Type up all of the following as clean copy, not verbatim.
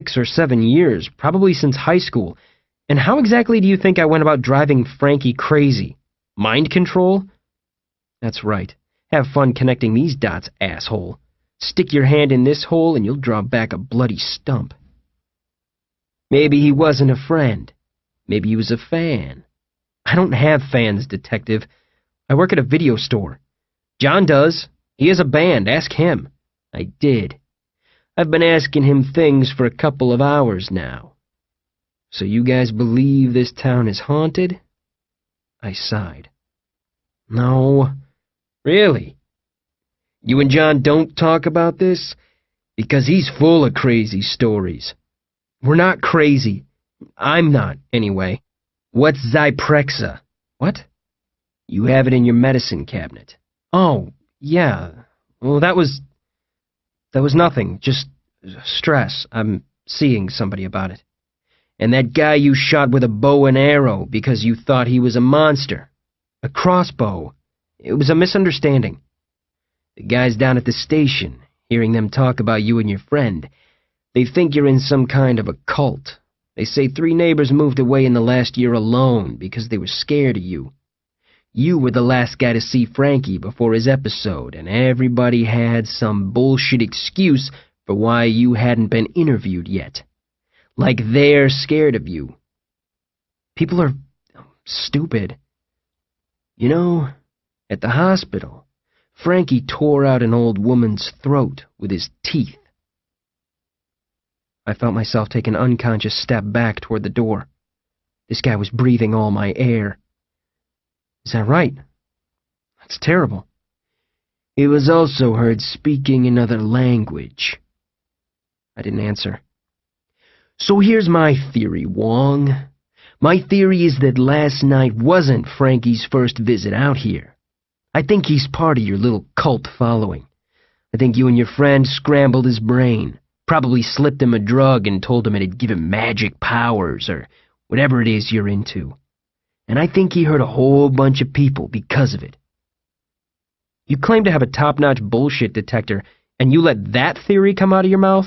6 or 7 years, probably since high school. And how exactly do you think I went about driving Frankie crazy? Mind control? That's right. Have fun connecting these dots, asshole. Stick your hand in this hole and you'll draw back a bloody stump. Maybe he wasn't a friend. Maybe he was a fan. I don't have fans, Detective. I work at a video store. John does. He has a band. Ask him. I did. I've been asking him things for a couple of hours now. So you guys believe this town is haunted? I sighed. No. Really? You and John don't talk about this? Because he's full of crazy stories. We're not crazy. I'm not, anyway. What's Zyprexa? What? You have it in your medicine cabinet. Oh, yeah. Well, that was nothing. Just stress. I'm seeing somebody about it. And that guy you shot with a bow and arrow because you thought he was a monster. A crossbow. It was a misunderstanding. The guys down at the station, hearing them talk about you and your friend, they think you're in some kind of a cult. They say 3 neighbors moved away in the last year alone because they were scared of you. You were the last guy to see Frankie before his episode, and everybody had some bullshit excuse for why you hadn't been interviewed yet. Like they're scared of you. People are stupid. You know, at the hospital, Frankie tore out an old woman's throat with his teeth. I felt myself take an unconscious step back toward the door. This guy was breathing all my air. Is that right? That's terrible. He was also heard speaking another language. I didn't answer. So here's my theory, Wong. My theory is that last night wasn't Frankie's first visit out here. I think he's part of your little cult following. I think you and your friend scrambled his brain, probably slipped him a drug and told him it'd give him magic powers or whatever it is you're into. And I think he hurt a whole bunch of people because of it. You claim to have a top-notch bullshit detector, and you let that theory come out of your mouth?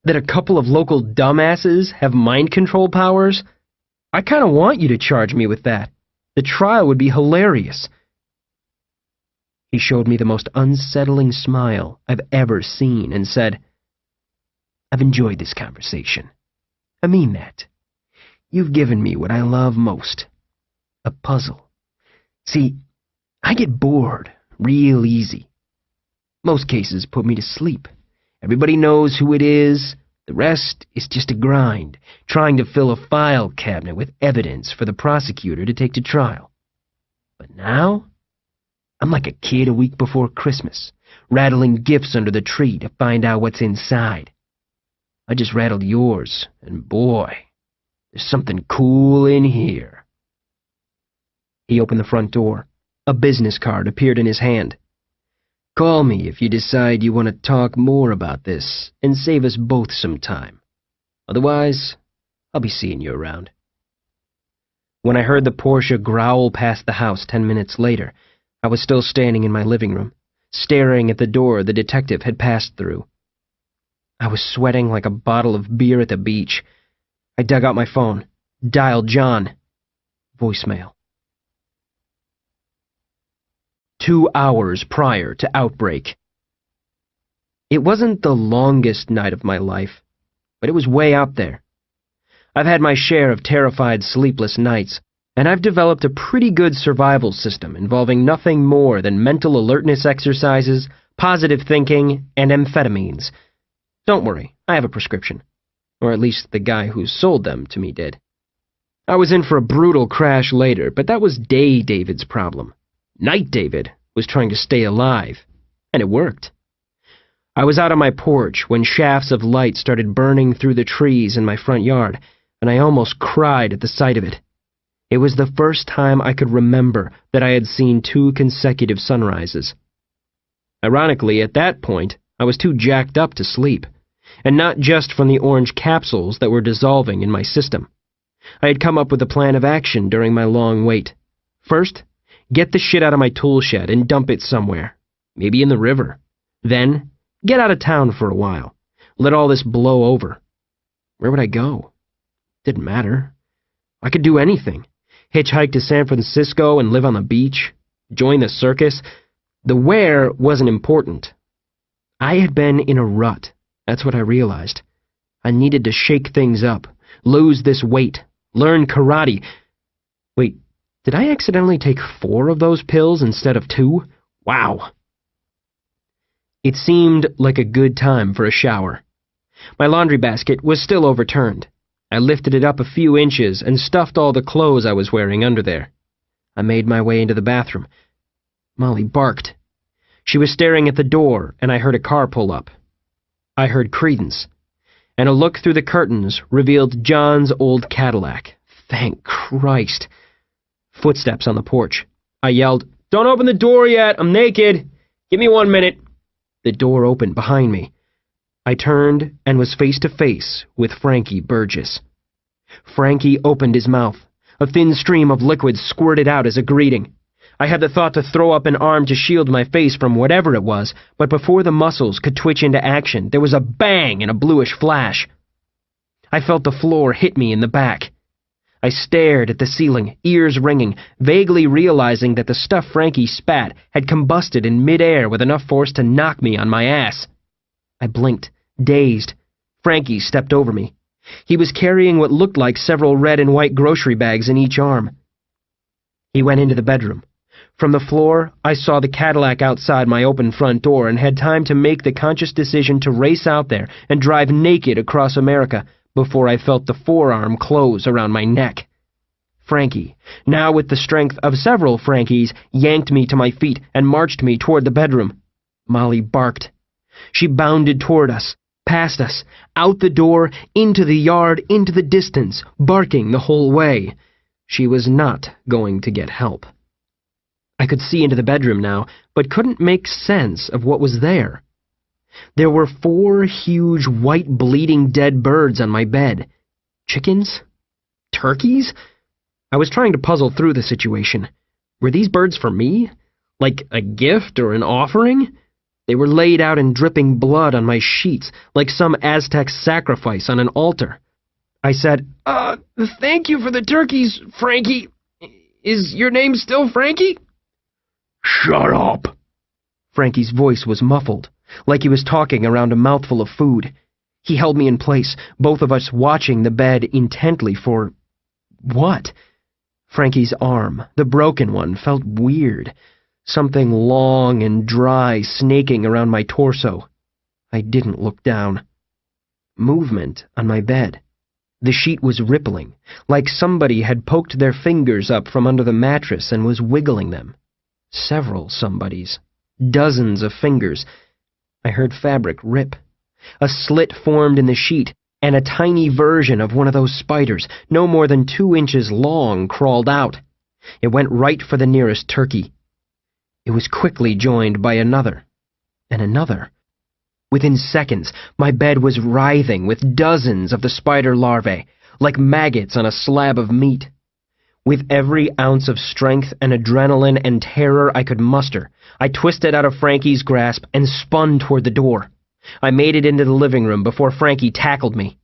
That a couple of local dumbasses have mind control powers? I kind of want you to charge me with that. The trial would be hilarious. He showed me the most unsettling smile I've ever seen and said, I've enjoyed this conversation. I mean that. You've given me what I love most. A puzzle. See, I get bored real easy. Most cases put me to sleep. Everybody knows who it is. The rest is just a grind, trying to fill a file cabinet with evidence for the prosecutor to take to trial. But now, I'm like a kid a week before Christmas, rattling gifts under the tree to find out what's inside. I just rattled yours, and boy, there's something cool in here. He opened the front door. A business card appeared in his hand. Call me if you decide you want to talk more about this and save us both some time. Otherwise, I'll be seeing you around. When I heard the Porsche growl past the house 10 minutes later, I was still standing in my living room, staring at the door the detective had passed through. I was sweating like a bottle of beer at the beach. I dug out my phone, dialed John. Voicemail. 2 hours prior to outbreak. It wasn't the longest night of my life, but it was way up there. I've had my share of terrified, sleepless nights, and I've developed a pretty good survival system involving nothing more than mental alertness exercises, positive thinking, and amphetamines. Don't worry, I have a prescription. Or at least the guy who sold them to me did. I was in for a brutal crash later, but that was Day David's problem. Night David was trying to stay alive, and it worked. I was out on my porch when shafts of light started burning through the trees in my front yard, and I almost cried at the sight of it. It was the first time I could remember that I had seen 2 consecutive sunrises. Ironically, at that point, I was too jacked up to sleep, and not just from the orange capsules that were dissolving in my system. I had come up with a plan of action during my long wait. First, get the shit out of my tool shed and dump it somewhere, maybe in the river. Then, get out of town for a while. Let all this blow over. Where would I go? Didn't matter. I could do anything. Hitchhike to San Francisco and live on the beach. Join the circus. The where wasn't important. I had been in a rut. That's what I realized. I needed to shake things up, lose this weight, learn karate. Wait, did I accidentally take 4 of those pills instead of 2? Wow. It seemed like a good time for a shower. My laundry basket was still overturned. I lifted it up a few inches and stuffed all the clothes I was wearing under there. I made my way into the bathroom. Molly barked. She was staring at the door, and I heard a car pull up. I heard Credence, and a look through the curtains revealed John's old Cadillac. Thank Christ. Footsteps on the porch. I yelled, "Don't open the door yet! I'm naked! Give me 1 minute!" The door opened behind me. I turned and was face to face with Frankie Burgess. Frankie opened his mouth. A thin stream of liquid squirted out as a greeting. I had the thought to throw up an arm to shield my face from whatever it was, but before the muscles could twitch into action, there was a bang and a bluish flash. I felt the floor hit me in the back. I stared at the ceiling, ears ringing, vaguely realizing that the stuff Frankie spat had combusted in midair with enough force to knock me on my ass. I blinked, dazed. Frankie stepped over me. He was carrying what looked like several red and white grocery bags in each arm. He went into the bedroom. From the floor, I saw the Cadillac outside my open front door and had time to make the conscious decision to race out there and drive naked across America before I felt the forearm close around my neck. Frankie, now with the strength of several Frankies, yanked me to my feet and marched me toward the bedroom. Molly barked. She bounded toward us, past us, out the door, into the yard, into the distance, barking the whole way. She was not going to get help. I could see into the bedroom now, but couldn't make sense of what was there. There were 4 huge, white, bleeding dead birds on my bed. Chickens? Turkeys? I was trying to puzzle through the situation. Were these birds for me? Like a gift or an offering? They were laid out in dripping blood on my sheets, like some Aztec sacrifice on an altar. I said, "Thank you for the turkeys, Frankie. Is your name still Frankie?" "Shut up!" Frankie's voice was muffled, like he was talking around a mouthful of food. He held me in place, both of us watching the bed intently for... what? Frankie's arm, the broken one, felt weird. Something long and dry snaking around my torso. I didn't look down. Movement on my bed. The sheet was rippling, like somebody had poked their fingers up from under the mattress and was wiggling them. Several somebodies. Dozens of fingers. I heard fabric rip. A slit formed in the sheet, and a tiny version of one of those spiders, no more than 2 inches long, crawled out. It went right for the nearest turkey. It was quickly joined by another, and another. Within seconds, my bed was writhing with dozens of the spider larvae, like maggots on a slab of meat. With every ounce of strength and adrenaline and terror I could muster, I twisted out of Frankie's grasp and spun toward the door. I made it into the living room before Frankie tackled me.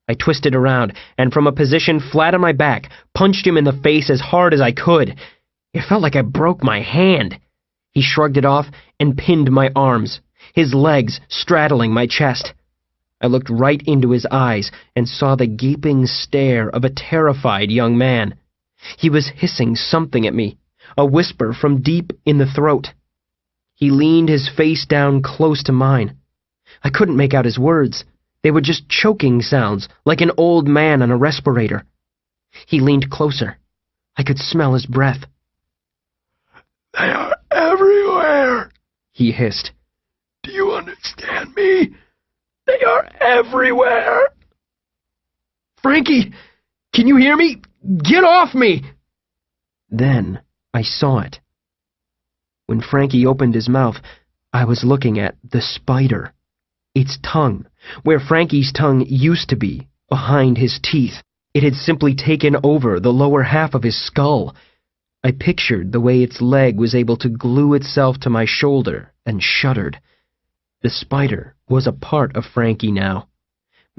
I twisted around, and from a position flat on my back, punched him in the face as hard as I could. It felt like I broke my hand. He shrugged it off and pinned my arms, his legs straddling my chest. I looked right into his eyes and saw the gaping stare of a terrified young man. He was hissing something at me, a whisper from deep in the throat. He leaned his face down close to mine. I couldn't make out his words. They were just choking sounds, like an old man on a respirator. He leaned closer. I could smell his breath. "They are everywhere," he hissed. "Do you understand me? They are everywhere." "Frankie, can you hear me? Get off me!" Then I saw it. When Frankie opened his mouth, I was looking at the spider. Its tongue, where Frankie's tongue used to be, behind his teeth. It had simply taken over the lower half of his skull. I pictured the way its leg was able to glue itself to my shoulder and shuddered. The spider was a part of Frankie now.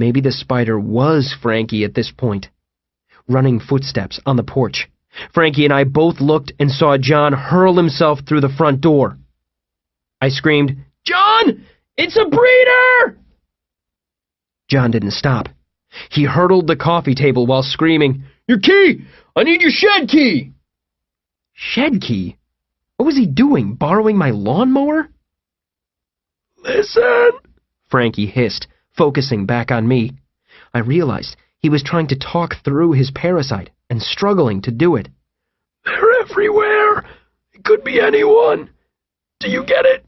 Maybe the spider was Frankie at this point. Running footsteps on the porch. Frankie and I both looked and saw John hurl himself through the front door. I screamed, "John! It's a breeder!" John didn't stop. He hurdled the coffee table while screaming, "Your key! I need your shed key!" Shed key? What was he doing, borrowing my lawnmower? "Listen," Frankie hissed, focusing back on me. I realized he was trying to talk through his parasite and struggling to do it. "They're everywhere. It could be anyone. Do you get it?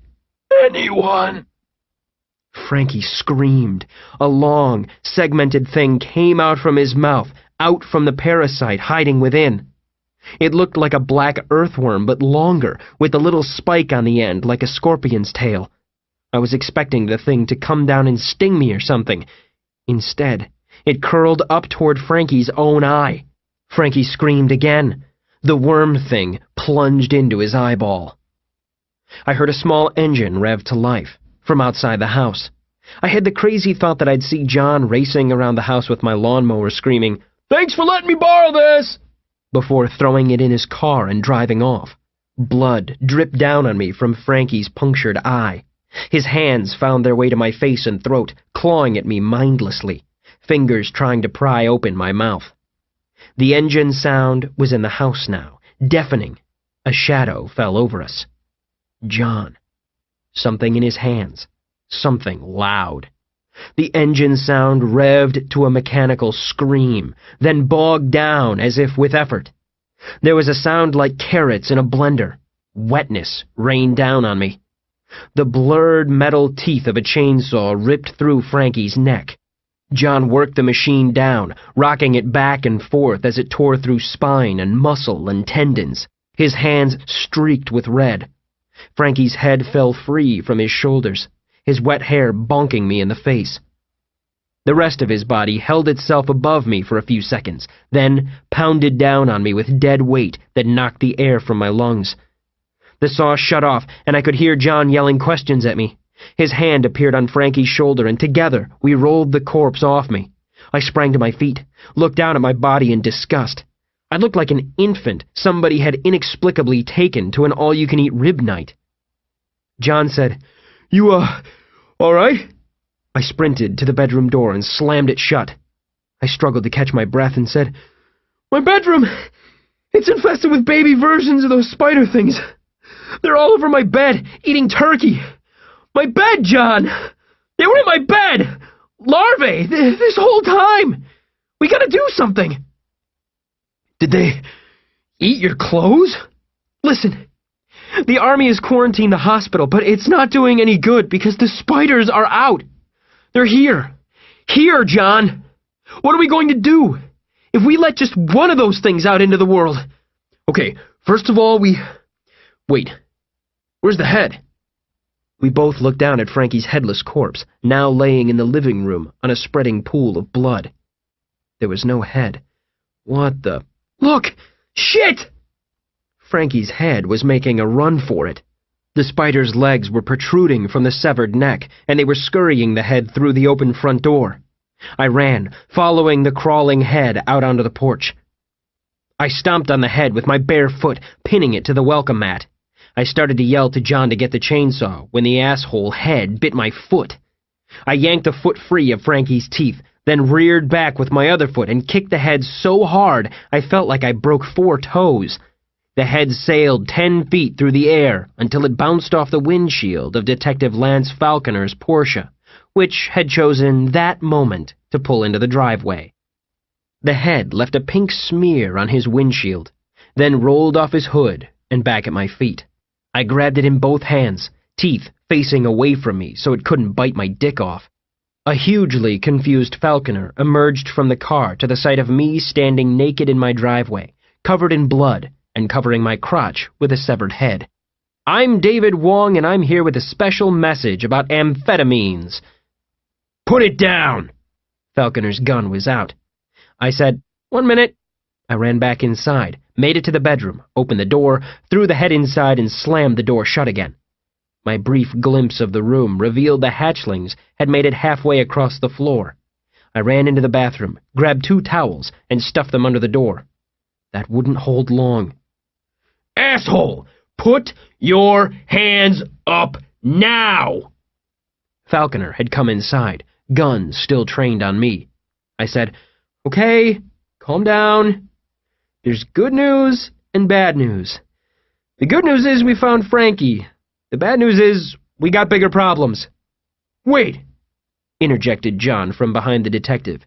Anyone." Frankie screamed. A long, segmented thing came out from his mouth, out from the parasite hiding within. It looked like a black earthworm, but longer, with a little spike on the end like a scorpion's tail. I was expecting the thing to come down and sting me or something. Instead, it curled up toward Frankie's own eye. Frankie screamed again. The worm thing plunged into his eyeball. I heard a small engine rev to life from outside the house. I had the crazy thought that I'd see John racing around the house with my lawnmower screaming, "Thanks for letting me borrow this!" before throwing it in his car and driving off. Blood dripped down on me from Frankie's punctured eye. His hands found their way to my face and throat, clawing at me mindlessly, fingers trying to pry open my mouth. The engine sound was in the house now, deafening. A shadow fell over us. John. Something in his hands. Something loud. The engine sound revved to a mechanical scream, then bogged down as if with effort. There was a sound like carrots in a blender. Wetness rained down on me. The blurred metal teeth of a chainsaw ripped through Frankie's neck. John worked the machine down, rocking it back and forth as it tore through spine and muscle and tendons. His hands streaked with red. Frankie's head fell free from his shoulders, his wet hair bonking me in the face. The rest of his body held itself above me for a few seconds, then pounded down on me with dead weight that knocked the air from my lungs. The saw shut off, and I could hear John yelling questions at me. His hand appeared on Frankie's shoulder, and together we rolled the corpse off me. I sprang to my feet, looked down at my body in disgust. I looked like an infant somebody had inexplicably taken to an all-you-can-eat rib night. John said, "You, all right?" I sprinted to the bedroom door and slammed it shut. I struggled to catch my breath and said, "My bedroom! It's infested with baby versions of those spider things. They're all over my bed, eating turkey. My bed, John! They were in my bed! Larvae, this whole time! We gotta do something!" "Did they eat your clothes?" "Listen, the army has quarantined the hospital, but it's not doing any good because the spiders are out. They're here. Here, John! What are we going to do if we let just one of those things out into the world? Okay, first of all, Wait, where's the head?" We both looked down at Frankie's headless corpse, now laying in the living room on a spreading pool of blood. There was no head. What the... Look! Shit! Frankie's head was making a run for it. The spider's legs were protruding from the severed neck, and they were scurrying the head through the open front door. I ran, following the crawling head out onto the porch. I stomped on the head with my bare foot, pinning it to the welcome mat. I started to yell to John to get the chainsaw when the asshole head bit my foot. I yanked the foot free of Frankie's teeth, then reared back with my other foot and kicked the head so hard I felt like I broke 4 toes. The head sailed 10 feet through the air until it bounced off the windshield of Detective Lance Falconer's Porsche, which had chosen that moment to pull into the driveway. The head left a pink smear on his windshield, then rolled off his hood and back at my feet. I grabbed it in both hands, teeth facing away from me so it couldn't bite my dick off. A hugely confused Falconer emerged from the car to the sight of me standing naked in my driveway, covered in blood and covering my crotch with a severed head. "I'm David Wong, and I'm here with a special message about amphetamines." "Put it down!" Falconer's gun was out. I said, "1 minute." I ran back inside, made it to the bedroom, opened the door, threw the head inside, and slammed the door shut again. My brief glimpse of the room revealed the hatchlings had made it halfway across the floor. I ran into the bathroom, grabbed 2 towels, and stuffed them under the door. That wouldn't hold long. "Asshole! Put your hands up now!" Falconer had come inside, guns still trained on me. I said, "Okay, calm down. There's good news and bad news. The good news is we found Frankie. The bad news is we got bigger problems." "Wait," interjected John from behind the detective.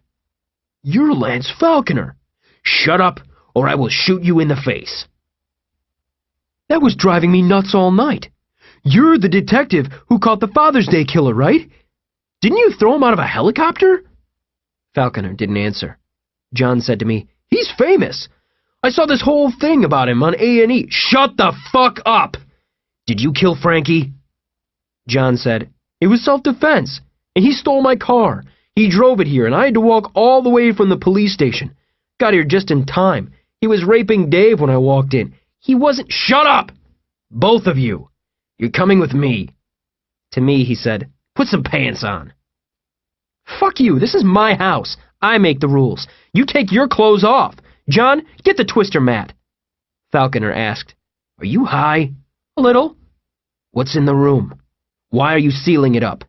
"You're Lance Falconer. Shut up, or I will shoot you in the face." "That was driving me nuts all night. You're the detective who caught the Father's Day killer, right? Didn't you throw him out of a helicopter?" Falconer didn't answer. John said to me, "He's famous. I saw this whole thing about him on A&E. Shut the fuck up! Did you kill Frankie?" John said, "It was self-defense, and he stole my car. He drove it here, and I had to walk all the way from the police station. Got here just in time. He was raping Dave when I walked in. He wasn't—" "Shut up! Both of you! You're coming with me." To me, he said, "Put some pants on." "Fuck you, this is my house. I make the rules. You take your clothes off. John, get the twister mat." Falconer asked, "Are you high?" "A little." "What's in the room? Why are you sealing it up?"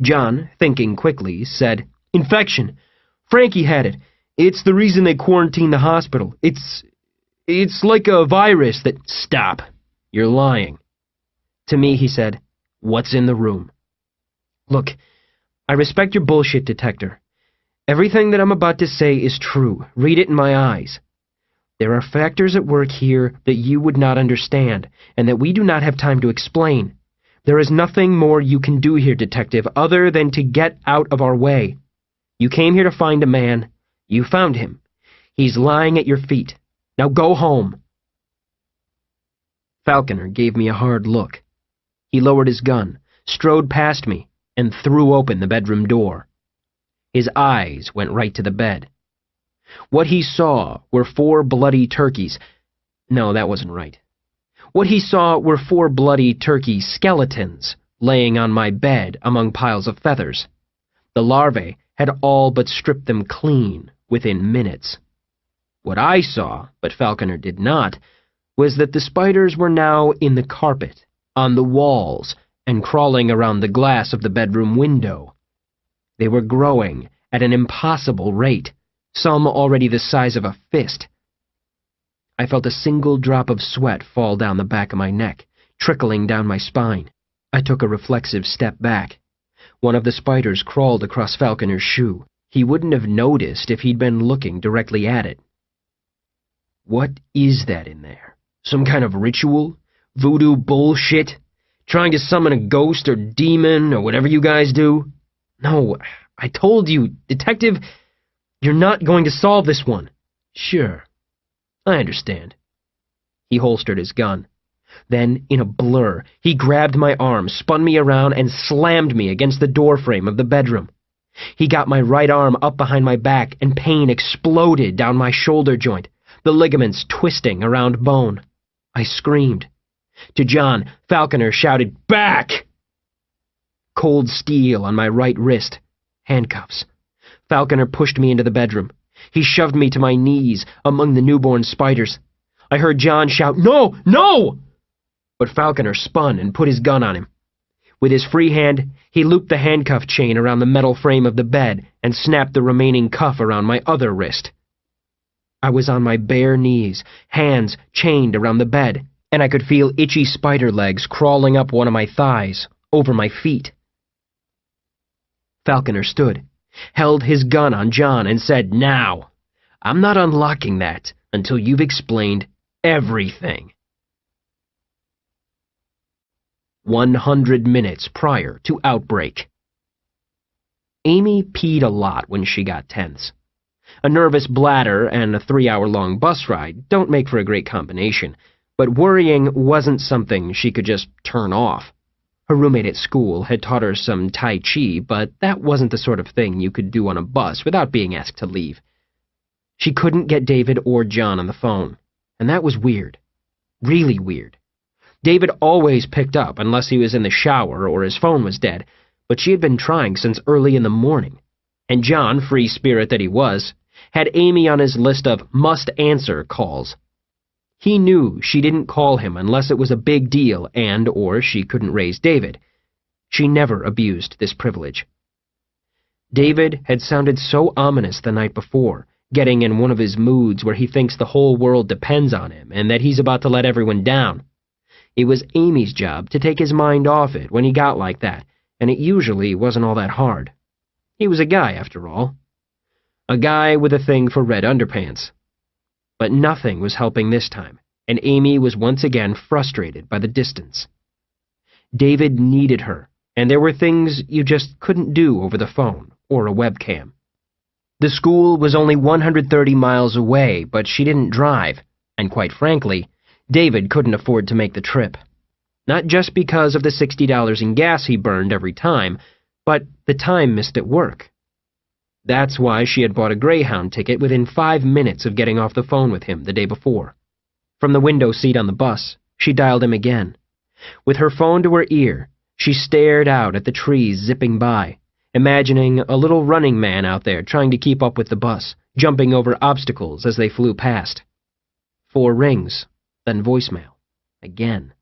John, thinking quickly, said, "Infection. Frankie had it. It's the reason they quarantined the hospital. It's like a virus that—" "Stop. You're lying." To me, he said, "What's in the room?" "Look, I respect your bullshit detector. Everything that I'm about to say is true. Read it in my eyes. There are factors at work here that you would not understand, and that we do not have time to explain. There is nothing more you can do here, detective, other than to get out of our way. You came here to find a man. You found him. He's lying at your feet. Now go home." Falconer gave me a hard look. He lowered his gun, strode past me, and threw open the bedroom door. His eyes went right to the bed. What he saw were 4 bloody turkeys. No, that wasn't right. What he saw were 4 bloody turkey skeletons laying on my bed among piles of feathers. The larvae had all but stripped them clean within minutes. What I saw, but Falconer did not, was that the spiders were now in the carpet, on the walls, and crawling around the glass of the bedroom window. They were growing at an impossible rate, some already the size of a fist. I felt a single drop of sweat fall down the back of my neck, trickling down my spine. I took a reflexive step back. One of the spiders crawled across Falconer's shoe. He wouldn't have noticed if he'd been looking directly at it. "What is that in there? Some kind of ritual? Voodoo bullshit? Trying to summon a ghost or demon or whatever you guys do?" "No, I told you, detective, you're not going to solve this one." "Sure. I understand." He holstered his gun. Then, in a blur, he grabbed my arm, spun me around, and slammed me against the doorframe of the bedroom. He got my right arm up behind my back, and pain exploded down my shoulder joint, the ligaments twisting around bone. I screamed. To John, Falconer shouted, "Back!" Cold steel on my right wrist. Handcuffs. Falconer pushed me into the bedroom. He shoved me to my knees among the newborn spiders. I heard John shout, "No! No!" But Falconer spun and put his gun on him. With his free hand, he looped the handcuff chain around the metal frame of the bed and snapped the remaining cuff around my other wrist. I was on my bare knees, hands chained around the bed, and I could feel itchy spider legs crawling up one of my thighs, over my feet. Falconer stood, held his gun on John, and said, "Now, I'm not unlocking that until you've explained everything." 100 minutes prior to outbreak. Amy peed a lot when she got tense. A nervous bladder and a 3-hour-long bus ride don't make for a great combination, but worrying wasn't something she could just turn off. Her roommate at school had taught her some Tai Chi, but that wasn't the sort of thing you could do on a bus without being asked to leave. She couldn't get David or John on the phone, and that was weird. Really weird. David always picked up unless he was in the shower or his phone was dead, but she had been trying since early in the morning, and John, free spirit that he was, had Amy on his list of must-answer calls. He knew she didn't call him unless it was a big deal or she couldn't raise David. She never abused this privilege. David had sounded so ominous the night before, getting in one of his moods where he thinks the whole world depends on him and that he's about to let everyone down. It was Amy's job to take his mind off it when he got like that, and it usually wasn't all that hard. He was a guy, after all. A guy with a thing for red underpants. But nothing was helping this time, and Amy was once again frustrated by the distance. David needed her, and there were things you just couldn't do over the phone or a webcam. The school was only 130 miles away, but she didn't drive, and quite frankly, David couldn't afford to make the trip. Not just because of the $60 in gas he burned every time, but the time missed at work. That's why she had bought a Greyhound ticket within 5 minutes of getting off the phone with him the day before. From the window seat on the bus, she dialed him again. With her phone to her ear, she stared out at the trees zipping by, imagining a little running man out there trying to keep up with the bus, jumping over obstacles as they flew past. 4 rings, then voicemail. Again.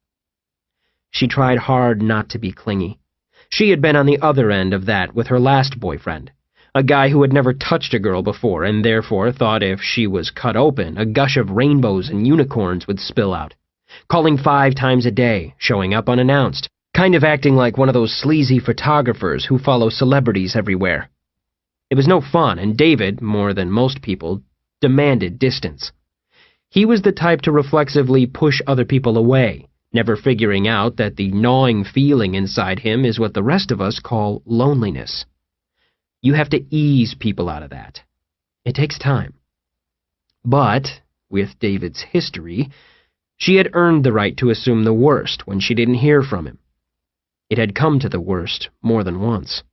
She tried hard not to be clingy. She had been on the other end of that with her last boyfriend. A guy who had never touched a girl before and therefore thought if she was cut open, a gush of rainbows and unicorns would spill out. Calling 5 times a day, showing up unannounced, kind of acting like one of those sleazy photographers who follow celebrities everywhere. It was no fun, and David, more than most people, demanded distance. He was the type to reflexively push other people away, never figuring out that the gnawing feeling inside him is what the rest of us call loneliness. You have to ease people out of that. It takes time. But, with David's history, she had earned the right to assume the worst when she didn't hear from him. It had come to the worst more than once.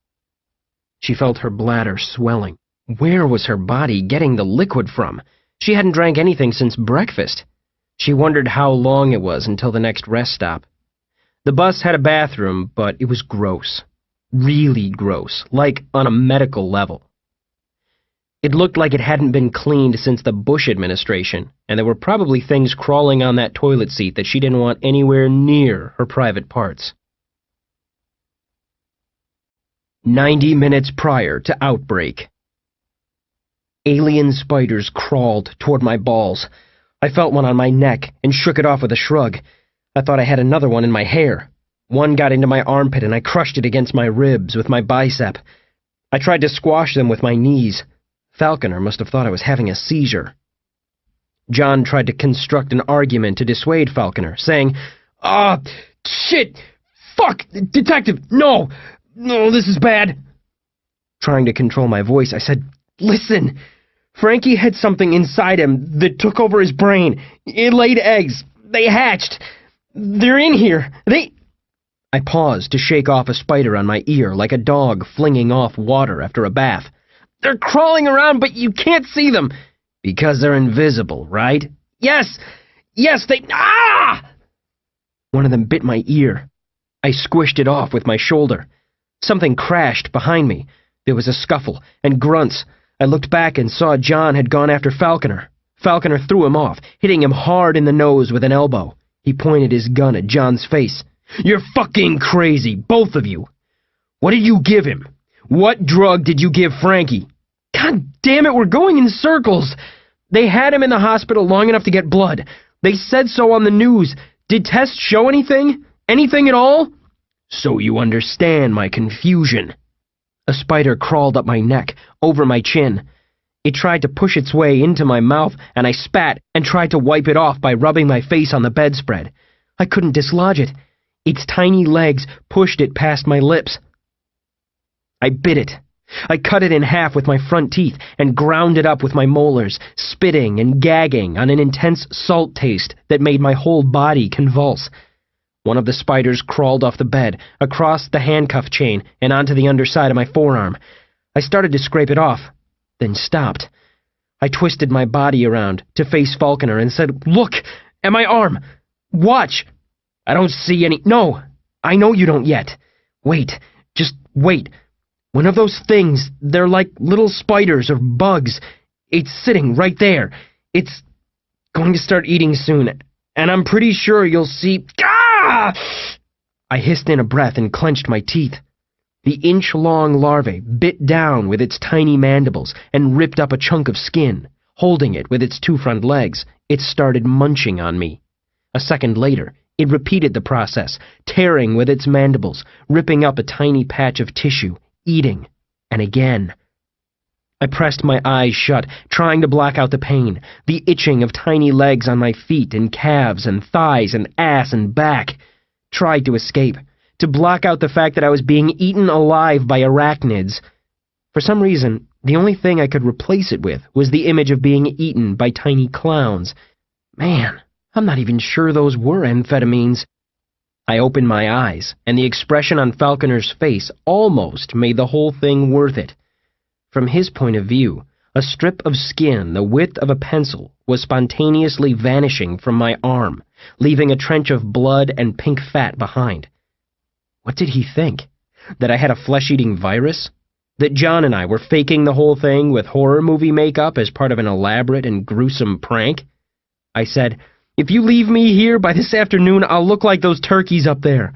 She felt her bladder swelling. Where was her body getting the liquid from? She hadn't drank anything since breakfast. She wondered how long it was until the next rest stop. The bus had a bathroom, but it was gross. Really gross, like on a medical level. It looked like it hadn't been cleaned since the Bush administration, and there were probably things crawling on that toilet seat that she didn't want anywhere near her private parts. 90 minutes prior to outbreak. Alien spiders crawled toward my balls. I felt one on my neck and shook it off with a shrug. I thought I had another one in my hair. One got into my armpit and I crushed it against my ribs with my bicep. I tried to squash them with my knees. Falconer must have thought I was having a seizure. John tried to construct an argument to dissuade Falconer, saying, shit! Fuck! Detective! No! No, this is bad! Trying to control my voice, I said, listen! Frankie had something inside him that took over his brain. It laid eggs. They hatched. They're in here. I paused to shake off a spider on my ear like a dog flinging off water after a bath. They're crawling around, but you can't see them. Because they're invisible, right? Yes! Yes, One of them bit my ear. I squished it off with my shoulder. Something crashed behind me. There was a scuffle and grunts. I looked back and saw John had gone after Falconer. Falconer threw him off, hitting him hard in the nose with an elbow. He pointed his gun at John's face. You're fucking crazy, both of you. What did you give him? What drug did you give Frankie? God damn it, we're going in circles. They had him in the hospital long enough to get blood. They said so on the news. Did tests show anything? Anything at all? So you understand my confusion. A spider crawled up my neck, over my chin. It tried to push its way into my mouth, and I spat and tried to wipe it off by rubbing my face on the bedspread. I couldn't dislodge it. Its tiny legs pushed it past my lips. I bit it. I cut it in half with my front teeth and ground it up with my molars, spitting and gagging on an intense salt taste that made my whole body convulse. One of the spiders crawled off the bed, across the handcuff chain, and onto the underside of my forearm. I started to scrape it off, then stopped. I twisted my body around to face Falconer and said, Look, at my arm! Watch! I don't see any— No! I know you don't yet. Wait. Just wait. One of those things, they're like little spiders or bugs. It's sitting right there. It's going to start eating soon, and I'm pretty sure you'll see... Ah! I hissed in a breath and clenched my teeth. The inch-long larvae bit down with its tiny mandibles and ripped up a chunk of skin. Holding it with its two front legs, it started munching on me. A second later, it repeated the process, tearing with its mandibles, ripping up a tiny patch of tissue, eating, and again. I pressed my eyes shut, trying to block out the pain, the itching of tiny legs on my feet and calves and thighs and ass and back. Tried to escape, to block out the fact that I was being eaten alive by arachnids. For some reason, the only thing I could replace it with was the image of being eaten by tiny clowns. Man, I'm not even sure those were amphetamines. I opened my eyes, and the expression on Falconer's face almost made the whole thing worth it. From his point of view, a strip of skin the width of a pencil was spontaneously vanishing from my arm, leaving a trench of blood and pink fat behind. What did he think? That I had a flesh-eating virus? That John and I were faking the whole thing with horror movie makeup as part of an elaborate and gruesome prank? I said, "If you leave me here by this afternoon, I'll look like those turkeys up there.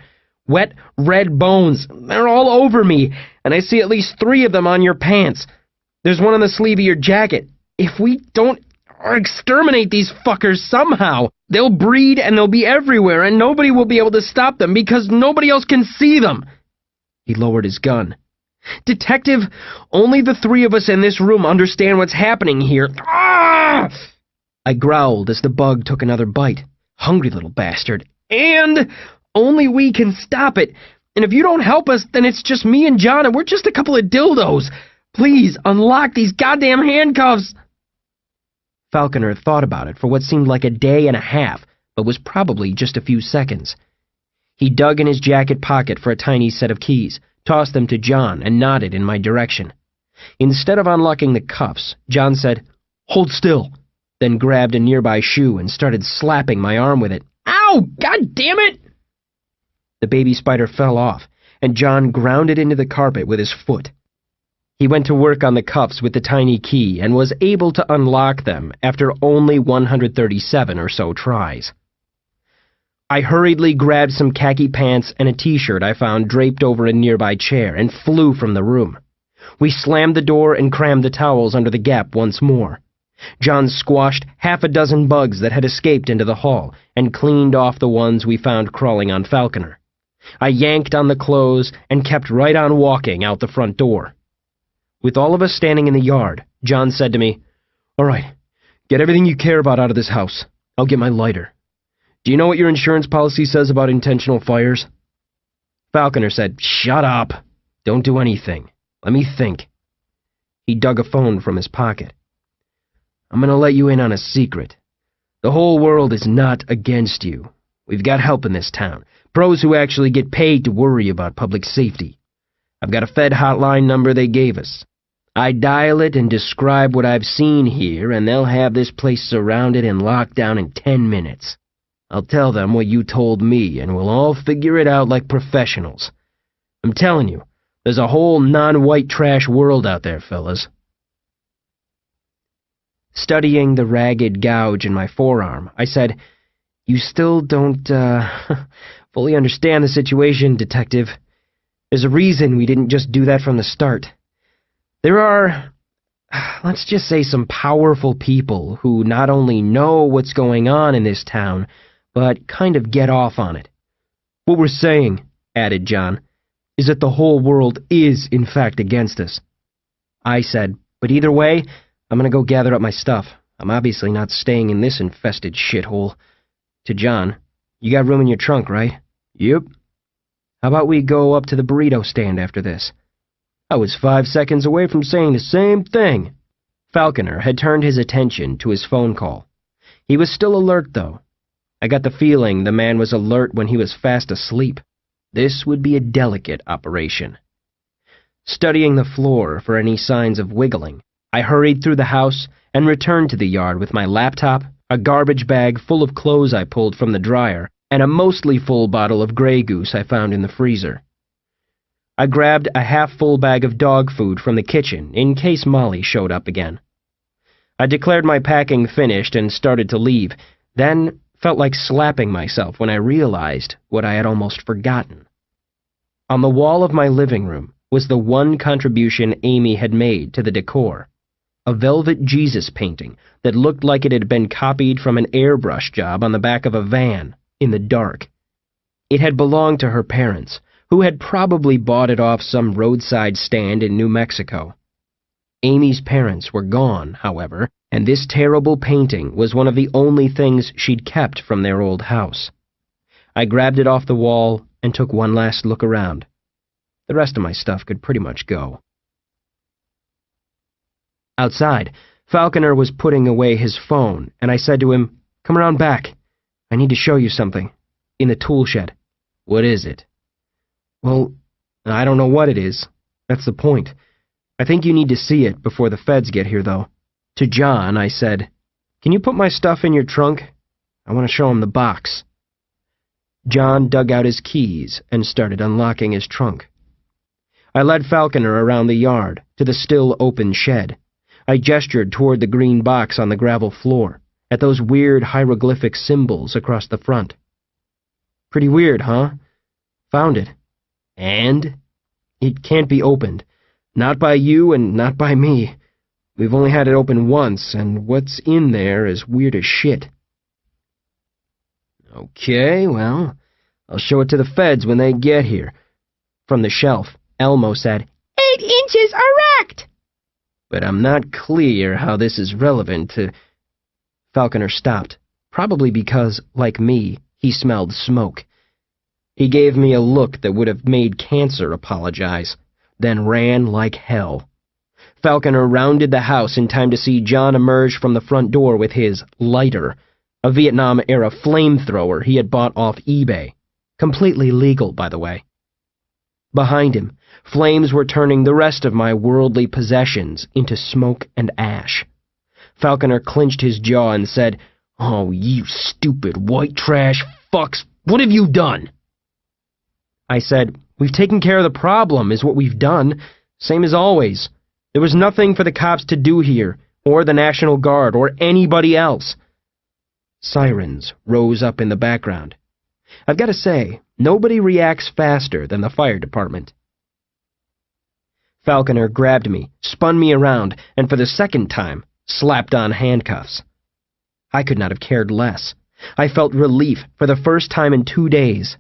Wet, red bones. They're all over me, and I see at least 3 of them on your pants. There's one on the sleeve of your jacket. If we don't exterminate these fuckers somehow, they'll breed and they'll be everywhere, and nobody will be able to stop them because nobody else can see them." He lowered his gun. "Detective, only the 3 of us in this room understand what's happening here." Ah! I growled as the bug took another bite. Hungry little bastard. "And only we can stop it. And if you don't help us, then it's just me and John, and we're just a couple of dildos. Please, unlock these goddamn handcuffs." Falconer thought about it for what seemed like a day and a half, but was probably just a few seconds. He dug in his jacket pocket for a tiny set of keys, tossed them to John, and nodded in my direction. Instead of unlocking the cuffs, John said, "Hold still," then grabbed a nearby shoe and started slapping my arm with it. "Ow! God damn it!" The baby spider fell off, and John ground it into the carpet with his foot. He went to work on the cuffs with the tiny key and was able to unlock them after only 137 or so tries. I hurriedly grabbed some khaki pants and a t-shirt I found draped over a nearby chair and flew from the room. We slammed the door and crammed the towels under the gap once more. John squashed 6 bugs that had escaped into the hall and cleaned off the ones we found crawling on Falconer. I yanked on the clothes and kept right on walking out the front door. With all of us standing in the yard, John said to me, "All right, get everything you care about out of this house. I'll get my lighter. Do you know what your insurance policy says about intentional fires?" Falconer said, "Shut up. Don't do anything. Let me think." He dug a phone from his pocket. "I'm gonna let you in on a secret. The whole world is not against you. We've got help in this town. Pros who actually get paid to worry about public safety. I've got a Fed hotline number they gave us. I dial it and describe what I've seen here, and they'll have this place surrounded and locked down in 10 minutes. I'll tell them what you told me, and we'll all figure it out like professionals. I'm telling you, there's a whole non-white trash world out there, fellas." Studying the ragged gouge in my forearm, I said, "You still don't, fully understand the situation, Detective. There's a reason we didn't just do that from the start. There are, let's just say, some powerful people who not only know what's going on in this town, but kind of get off on it. What we're saying," added John, "is that the whole world is, in fact, against us." I said, "But either way, I'm gonna go gather up my stuff. I'm obviously not staying in this infested shithole." To John, "You got room in your trunk, right?" "Yep." "How about we go up to the burrito stand after this?" I was 5 seconds away from saying the same thing. Falconer had turned his attention to his phone call. He was still alert, though. I got the feeling the man was alert when he was fast asleep. This would be a delicate operation. Studying the floor for any signs of wiggling, I hurried through the house and returned to the yard with my laptop, a garbage bag full of clothes I pulled from the dryer, and a mostly full bottle of Grey Goose I found in the freezer. I grabbed a half-full bag of dog food from the kitchen in case Molly showed up again. I declared my packing finished and started to leave, then felt like slapping myself when I realized what I had almost forgotten. On the wall of my living room was the one contribution Amy had made to the decor, a velvet Jesus painting that looked like it had been copied from an airbrush job on the back of a van in the dark. It had belonged to her parents, who had probably bought it off some roadside stand in New Mexico. Amy's parents were gone, however, and this terrible painting was one of the only things she'd kept from their old house. I grabbed it off the wall and took one last look around. The rest of my stuff could pretty much go. Outside, Falconer was putting away his phone, and I said to him, "Come around back. I need to show you something. In the tool shed." "What is it?" "Well, I don't know what it is. That's the point. I think you need to see it before the feds get here, though." To John, I said, "Can you put my stuff in your trunk? I want to show him the box." John dug out his keys and started unlocking his trunk. I led Falconer around the yard to the still open shed. I gestured toward the green box on the gravel floor, at those weird hieroglyphic symbols across the front. "Pretty weird, huh? Found it. And? It can't be opened. Not by you and not by me. We've only had it open once, and what's in there is weird as shit." "Okay, well, I'll show it to the feds when they get here." From the shelf, Elmo said, 8 inches erect! "But I'm not clear how this is relevant to—" Falconer stopped, probably because, like me, he smelled smoke. He gave me a look that would have made cancer apologize, then ran like hell. Falconer rounded the house in time to see John emerge from the front door with his lighter, a Vietnam-era flamethrower he had bought off eBay. Completely legal, by the way. Behind him, flames were turning the rest of my worldly possessions into smoke and ash. Falconer clenched his jaw and said, "Oh, you stupid white trash fucks, what have you done?" I said, "We've taken care of the problem, is what we've done. Same as always. There was nothing for the cops to do here, or the National Guard, or anybody else." Sirens rose up in the background. I've got to say, nobody reacts faster than the fire department. Falconer grabbed me, spun me around, and for the second time, slapped on handcuffs. I could not have cared less. I felt relief for the first time in 2 days.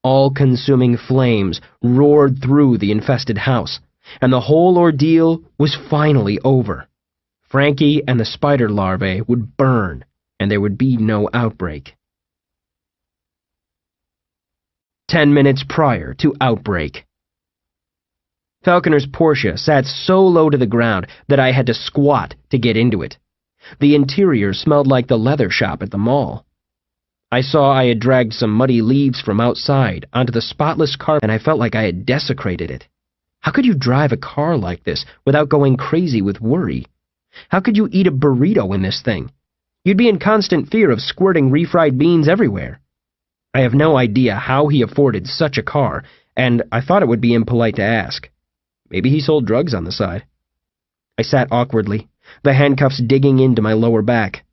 All-consuming flames roared through the infested house, and the whole ordeal was finally over. Frankie and the spider larvae would burn, and there would be no outbreak. 10 minutes prior to outbreak. Falconer's Porsche sat so low to the ground that I had to squat to get into it. The interior smelled like the leather shop at the mall. I saw I had dragged some muddy leaves from outside onto the spotless carpet, and I felt like I had desecrated it. How could you drive a car like this without going crazy with worry? How could you eat a burrito in this thing? You'd be in constant fear of squirting refried beans everywhere. I have no idea how he afforded such a car, and I thought it would be impolite to ask. Maybe he sold drugs on the side. I sat awkwardly, the handcuffs digging into my lower back.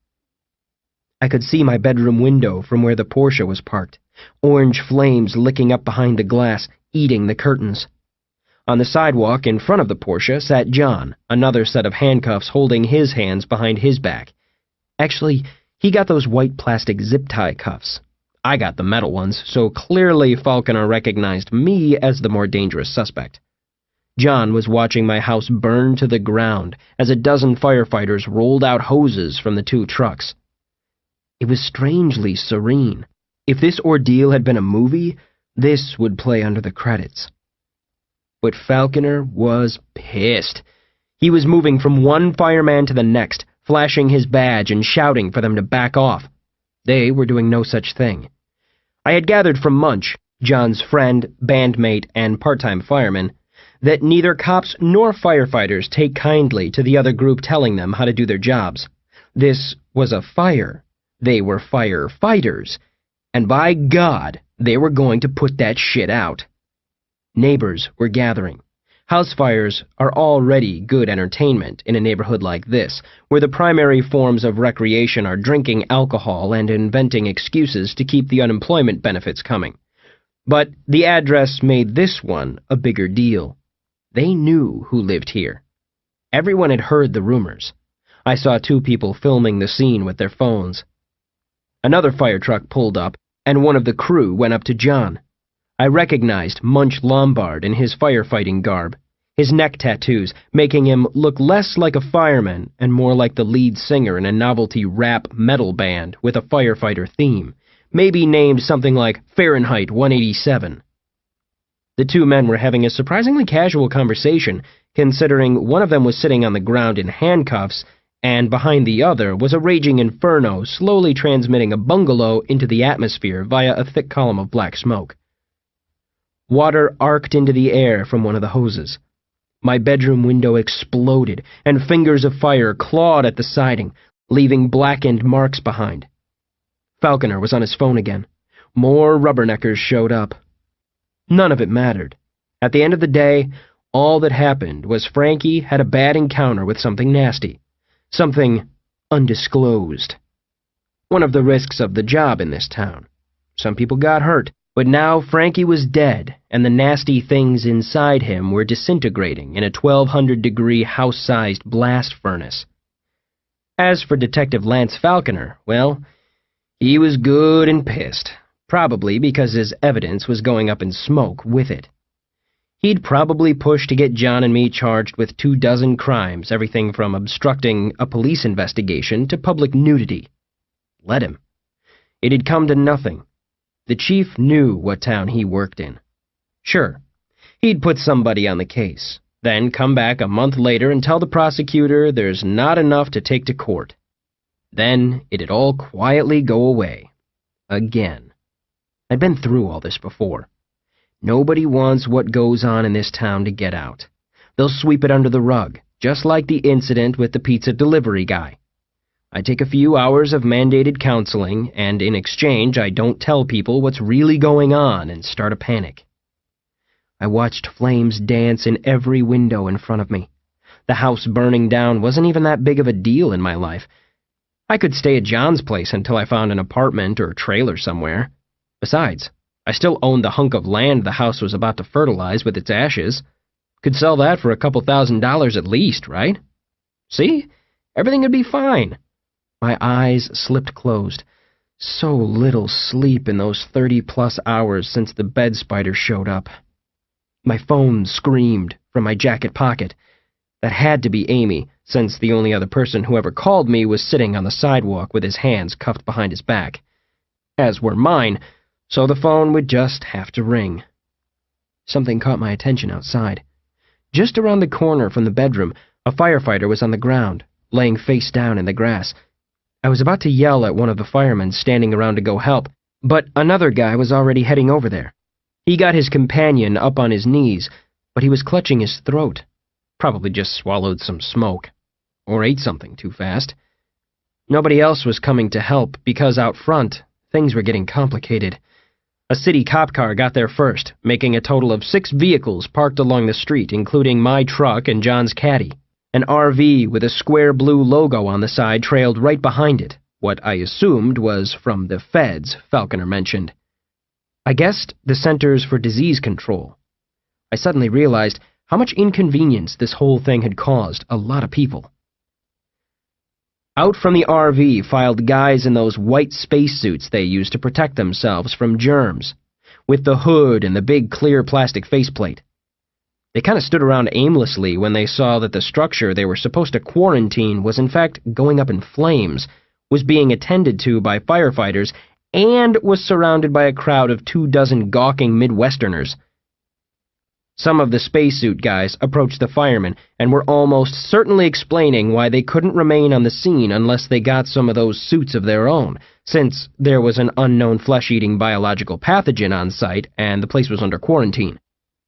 I could see my bedroom window from where the Porsche was parked, orange flames licking up behind the glass, eating the curtains. On the sidewalk in front of the Porsche sat John, another set of handcuffs holding his hands behind his back. Actually, he got those white plastic zip-tie cuffs. I got the metal ones, so clearly Falconer recognized me as the more dangerous suspect. John was watching my house burn to the ground as a dozen firefighters rolled out hoses from the 2 trucks. It was strangely serene. If this ordeal had been a movie, this would play under the credits. But Falconer was pissed. He was moving from one fireman to the next, flashing his badge and shouting for them to back off. They were doing no such thing. I had gathered from Munch, John's friend, bandmate, and part-time fireman, that neither cops nor firefighters take kindly to the other group telling them how to do their jobs. This was a fire. They were firefighters, and by God, they were going to put that shit out. Neighbors were gathering. House fires are already good entertainment in a neighborhood like this, where the primary forms of recreation are drinking alcohol and inventing excuses to keep the unemployment benefits coming. But the address made this one a bigger deal. They knew who lived here. Everyone had heard the rumors. I saw 2 people filming the scene with their phones. Another fire truck pulled up, and one of the crew went up to John. I recognized Munch Lombard in his firefighting garb, his neck tattoos making him look less like a fireman and more like the lead singer in a novelty rap metal band with a firefighter theme, maybe named something like Fahrenheit 187. The 2 men were having a surprisingly casual conversation, considering one of them was sitting on the ground in handcuffs, and behind the other was a raging inferno slowly transmitting a bungalow into the atmosphere via a thick column of black smoke. Water arced into the air from one of the hoses. My bedroom window exploded, and fingers of fire clawed at the siding, leaving blackened marks behind. Falconer was on his phone again. More rubberneckers showed up. None of it mattered. At the end of the day, all that happened was Frankie had a bad encounter with something nasty. Something undisclosed. One of the risks of the job in this town. Some people got hurt, but now Frankie was dead, and the nasty things inside him were disintegrating in a 1,200-degree house-sized blast furnace. As for Detective Lance Falconer, well, he was good and pissed, probably because his evidence was going up in smoke with it. He'd probably push to get John and me charged with 24 crimes, everything from obstructing a police investigation to public nudity. Let him. It had come to nothing. The chief knew what town he worked in. Sure, he'd put somebody on the case, then come back a month later and tell the prosecutor there's not enough to take to court. Then it'd all quietly go away. Again. I'd been through all this before. Nobody wants what goes on in this town to get out. They'll sweep it under the rug, just like the incident with the pizza delivery guy. I take a few hours of mandated counseling, and in exchange I don't tell people what's really going on and start a panic. I watched flames dance in every window in front of me. The house burning down wasn't even that big of a deal in my life. I could stay at John's place until I found an apartment or trailer somewhere. Besides, I still owned the hunk of land the house was about to fertilize with its ashes. Could sell that for $2,000 at least, right? See? Everything would be fine. My eyes slipped closed. So little sleep in those 30-plus hours since the bed spider showed up. My phone screamed from my jacket pocket. That had to be Amy, since the only other person who ever called me was sitting on the sidewalk with his hands cuffed behind his back. As were mine, so the phone would just have to ring. Something caught my attention outside. Just around the corner from the bedroom, a firefighter was on the ground, laying face down in the grass. I was about to yell at one of the firemen standing around to go help, but another guy was already heading over there. He got his companion up on his knees, but he was clutching his throat. Probably just swallowed some smoke. Or ate something too fast. Nobody else was coming to help because out front, things were getting complicated. A city cop car got there first, making a total of 6 vehicles parked along the street, including my truck and John's caddy. An RV with a square blue logo on the side trailed right behind it, what I assumed was from the feds Falconer mentioned. I guessed the Centers for Disease Control. I suddenly realized how much inconvenience this whole thing had caused a lot of people. Out from the RV filed guys in those white spacesuits they use to protect themselves from germs, with the hood and the big clear plastic faceplate. They kind of stood around aimlessly when they saw that the structure they were supposed to quarantine was in fact going up in flames, was being attended to by firefighters, and was surrounded by a crowd of 24 gawking Midwesterners. Some of the spacesuit guys approached the firemen and were almost certainly explaining why they couldn't remain on the scene unless they got some of those suits of their own, since there was an unknown flesh-eating biological pathogen on site and the place was under quarantine.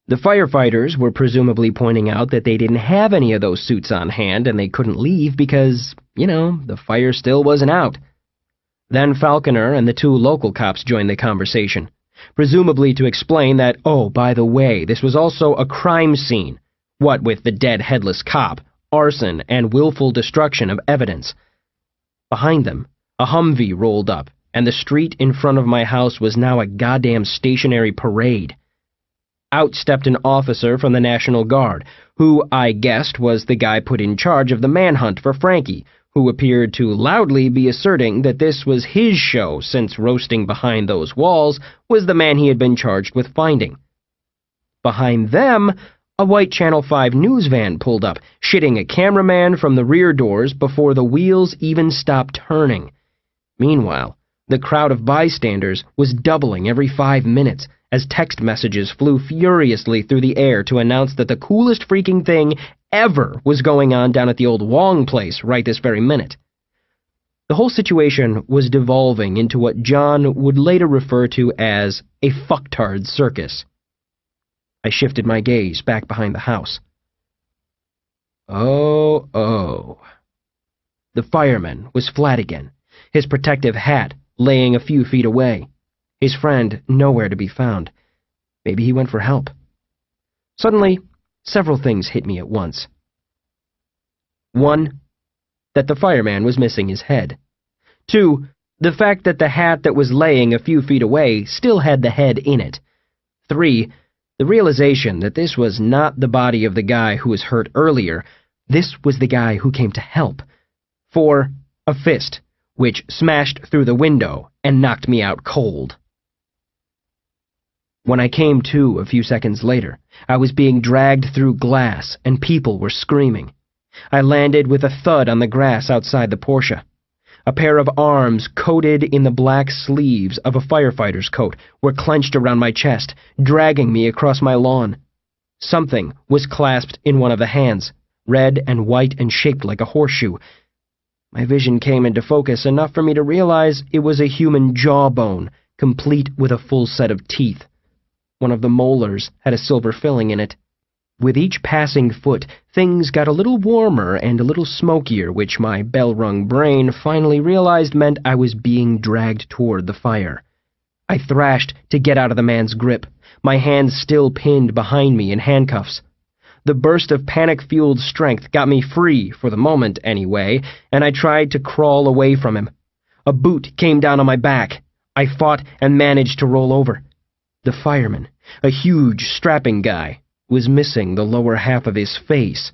The firefighters were presumably pointing out that they didn't have any of those suits on hand and they couldn't leave because, the fire still wasn't out. Then Falconer and the 2 local cops joined the conversation. presumably to explain that, oh, by the way, this was also a crime scene, what with the dead headless cop, arson, and willful destruction of evidence. Behind them, a Humvee rolled up, and the street in front of my house was now a goddamn stationary parade. Out stepped an officer from the National Guard, who I guessed was the guy put in charge of the manhunt for Frankie, who appeared to loudly be asserting that this was his show since roasting behind those walls was the man he had been charged with finding. Behind them, a white Channel 5 news van pulled up, shitting a cameraman from the rear doors before the wheels even stopped turning. Meanwhile, the crowd of bystanders was doubling every 5 minutes as text messages flew furiously through the air to announce that the coolest freaking thing ever was going on down at the old Wong place right this very minute. The whole situation was devolving into what John would later refer to as a fucktard circus. I shifted my gaze back behind the house. Oh. The fireman was flat again, his protective hat laying a few feet away. His friend nowhere to be found. Maybe he went for help. Suddenly, several things hit me at once. 1. That the fireman was missing his head. 2. The fact that the hat that was laying a few feet away still had the head in it. 3. The realization that this was not the body of the guy who was hurt earlier. This was the guy who came to help. 4. A fist, which smashed through the window and knocked me out cold. When I came to a few seconds later, I was being dragged through glass and people were screaming. I landed with a thud on the grass outside the Porsche. A pair of arms coated in the black sleeves of a firefighter's coat were clenched around my chest, dragging me across my lawn. Something was clasped in one of the hands, red and white and shaped like a horseshoe. My vision came into focus enough for me to realize it was a human jawbone, complete with a full set of teeth. One of the molars had a silver filling in it. With each passing foot, things got a little warmer and a little smokier, which my bell-rung brain finally realized meant I was being dragged toward the fire. I thrashed to get out of the man's grip, my hands still pinned behind me in handcuffs. The burst of panic-fueled strength got me free, for the moment anyway, and I tried to crawl away from him. A boot came down on my back. I fought and managed to roll over. The fireman, a huge, strapping guy, was missing the lower half of his face.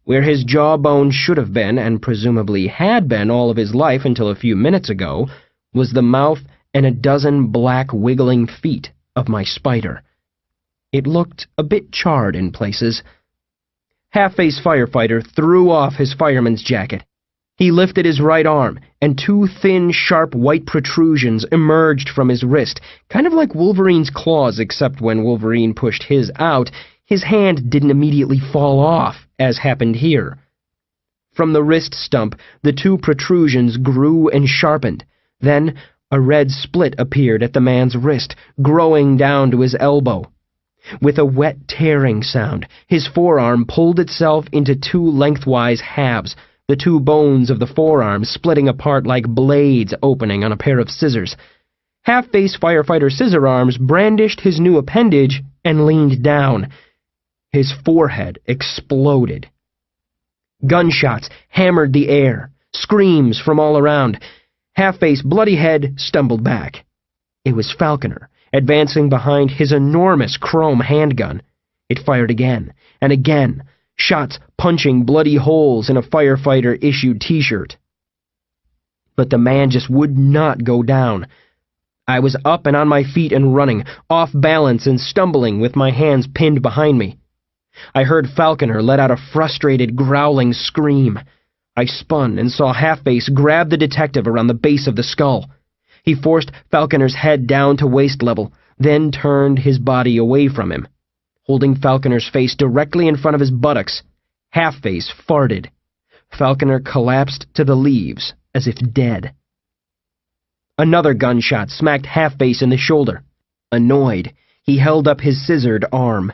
Where his jawbone should have been, and presumably had been all of his life until a few minutes ago, was the mouth and a dozen black wiggling feet of my spider. It looked a bit charred in places. Half-face firefighter threw off his fireman's jacket. He lifted his right arm, and 2 thin, sharp white protrusions emerged from his wrist, kind of like Wolverine's claws, except when Wolverine pushed his out, his hand didn't immediately fall off, as happened here. From the wrist stump, the 2 protrusions grew and sharpened. Then, a red split appeared at the man's wrist, growing down to his elbow. With a wet tearing sound, his forearm pulled itself into 2 lengthwise halves, the 2 bones of the forearm splitting apart like blades opening on a pair of scissors. Half-face firefighter Scissor Arms brandished his new appendage and leaned down. His forehead exploded. Gunshots hammered the air, screams from all around. Half-face Bloody Head stumbled back. It was Falconer, advancing behind his enormous chrome handgun. It fired again and again, shots punching bloody holes in a firefighter-issued t-shirt. But the man just would not go down. I was up and on my feet and running, off balance and stumbling with my hands pinned behind me. I heard Falconer let out a frustrated, growling scream. I spun and saw Half-Face grab the detective around the base of the skull. He forced Falconer's head down to waist level, then turned his body away from him. Holding Falconer's face directly in front of his buttocks, Half-Face farted. Falconer collapsed to the leaves, as if dead. Another gunshot smacked Half-Face in the shoulder. Annoyed, he held up his scissored arm.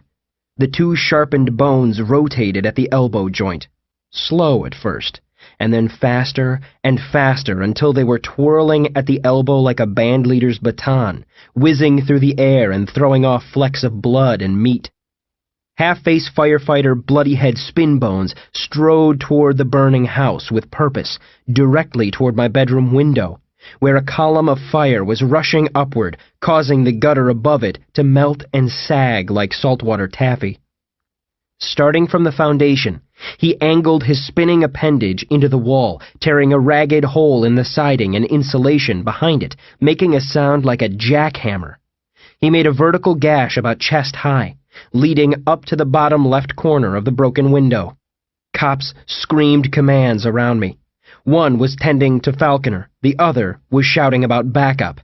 The 2 sharpened bones rotated at the elbow joint. Slow at first, and then faster and faster until they were twirling at the elbow like a bandleader's baton, whizzing through the air and throwing off flecks of blood and meat. Half-face firefighter Bloodyhead Spinbones strode toward the burning house with purpose, directly toward my bedroom window, where a column of fire was rushing upward, causing the gutter above it to melt and sag like saltwater taffy. Starting from the foundation, he angled his spinning appendage into the wall, tearing a ragged hole in the siding and insulation behind it, making a sound like a jackhammer. He made a vertical gash about chest high, leading up to the bottom left corner of the broken window. Cops screamed commands around me. One was tending to Falconer, the other was shouting about backup.